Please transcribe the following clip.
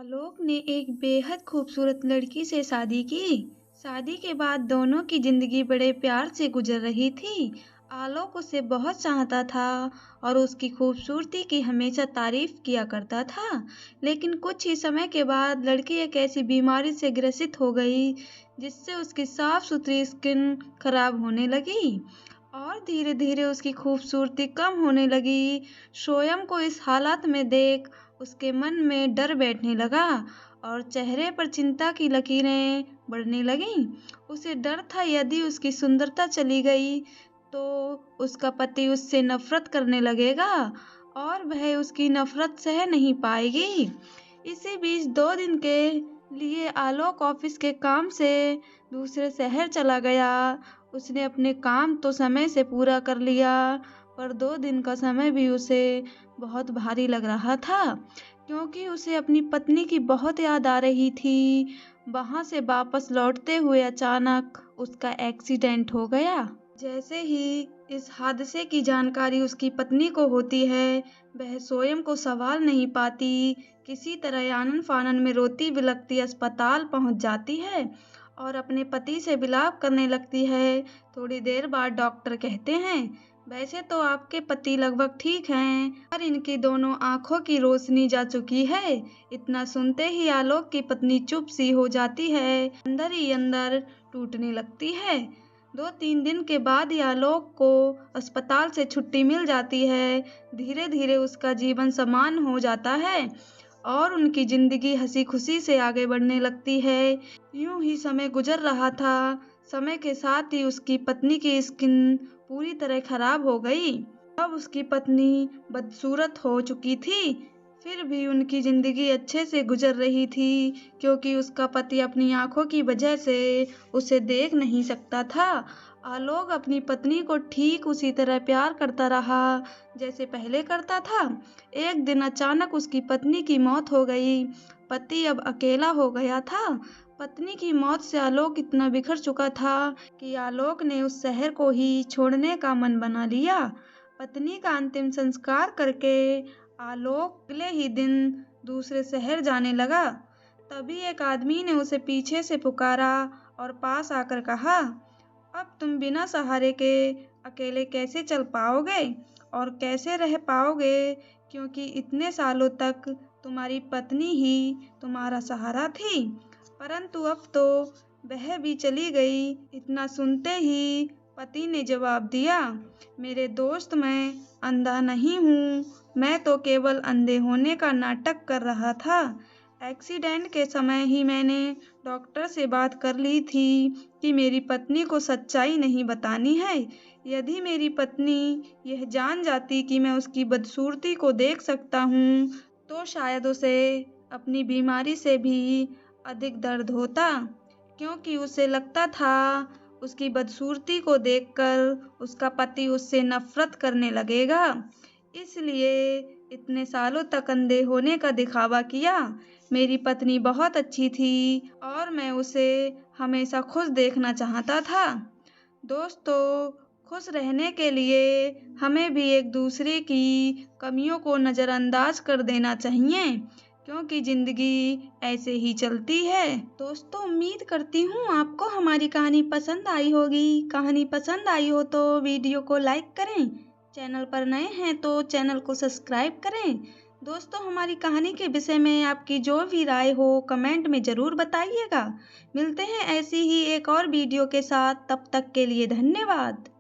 आलोक ने एक बेहद खूबसूरत लड़की से शादी की। शादी के बाद दोनों की जिंदगी बड़े प्यार से गुजर रही थी। आलोक उसे बहुत चाहता था और उसकी खूबसूरती की हमेशा तारीफ किया करता था। लेकिन कुछ ही समय के बाद लड़की एक ऐसी बीमारी से ग्रसित हो गई जिससे उसकी साफ सुथरी स्किन खराब होने लगी और धीरे धीरे उसकी खूबसूरती कम होने लगी। सोयम को इस हालत में देख उसके मन में डर बैठने लगा और चेहरे पर चिंता की लकीरें बढ़ने लगीं। उसे डर था यदि उसकी सुंदरता चली गई तो उसका पति उससे नफरत करने लगेगा और वह उसकी नफरत सह नहीं पाएगी। इसी बीच 2 दिन के लिए आलोक ऑफिस के काम से दूसरे शहर चला गया। उसने अपने काम तो समय से पूरा कर लिया पर 2 दिन का समय भी उसे बहुत भारी लग रहा था क्योंकि उसे अपनी पत्नी की बहुत याद आ रही थी। वहां से वापस लौटते हुए अचानक उसका एक्सीडेंट हो गया। जैसे ही इस हादसे की जानकारी उसकी पत्नी को होती है वह स्वयं को संभाल नहीं पाती। किसी तरह आनन फानन में रोती बिलखती अस्पताल पहुंच जाती है और अपने पति से विलाप करने लगती है। थोड़ी देर बाद डॉक्टर कहते हैं वैसे तो आपके पति लगभग ठीक हैं पर इनकी दोनों आंखों की रोशनी जा चुकी है। इतना सुनते ही आलोक की पत्नी चुप सी हो जाती है, अंदर ही अंदर टूटने लगती है। 2-3 दिन के बाद ही आलोक को अस्पताल से छुट्टी मिल जाती है। धीरे धीरे उसका जीवन समान हो जाता है और उनकी जिंदगी हंसी खुशी से आगे बढ़ने लगती है। यूं ही समय गुजर रहा था। समय के साथ ही उसकी पत्नी की स्किन पूरी तरह खराब हो गई। अब उसकी पत्नी बदसूरत हो चुकी थी फिर भी उनकी जिंदगी अच्छे से गुजर रही थी क्योंकि उसका पति अपनी आंखों की वजह से उसे देख नहीं सकता था। आलोक अपनी पत्नी को ठीक उसी तरह प्यार करता रहा जैसे पहले करता था। एक दिन अचानक उसकी पत्नी की मौत हो गई। पति अब अकेला हो गया था। पत्नी की मौत से आलोक इतना बिखर चुका था कि आलोक ने उस शहर को ही छोड़ने का मन बना लिया। पत्नी का अंतिम संस्कार करके आलोक अगले ही दिन दूसरे शहर जाने लगा। तभी एक आदमी ने उसे पीछे से पुकारा और पास आकर कहा, अब तुम बिना सहारे के अकेले कैसे चल पाओगे और कैसे रह पाओगे क्योंकि इतने सालों तक तुम्हारी पत्नी ही तुम्हारा सहारा थी परंतु अब तो वह भी चली गई। इतना सुनते ही पति ने जवाब दिया, मेरे दोस्त मैं अंधा नहीं हूँ, मैं तो केवल अंधे होने का नाटक कर रहा था। एक्सीडेंट के समय ही मैंने डॉक्टर से बात कर ली थी कि मेरी पत्नी को सच्चाई नहीं बतानी है। यदि मेरी पत्नी यह जान जाती कि मैं उसकी बदसूरती को देख सकता हूँ तो शायद उसे अपनी बीमारी से भी अधिक दर्द होता क्योंकि उसे लगता था उसकी बदसूरती को देखकर उसका पति उससे नफरत करने लगेगा। इसलिए इतने सालों तक अंधे होने का दिखावा किया। मेरी पत्नी बहुत अच्छी थी और मैं उसे हमेशा खुश देखना चाहता था। दोस्तों, खुश रहने के लिए हमें भी एक दूसरे की कमियों को नज़रअंदाज कर देना चाहिए क्योंकि जिंदगी ऐसे ही चलती है। दोस्तों, उम्मीद करती हूँ आपको हमारी कहानी पसंद आई होगी। कहानी पसंद आई हो तो वीडियो को लाइक करें, चैनल पर नए हैं तो चैनल को सब्सक्राइब करें। दोस्तों, हमारी कहानी के विषय में आपकी जो भी राय हो कमेंट में ज़रूर बताइएगा। मिलते हैं ऐसी ही एक और वीडियो के साथ, तब तक के लिए धन्यवाद।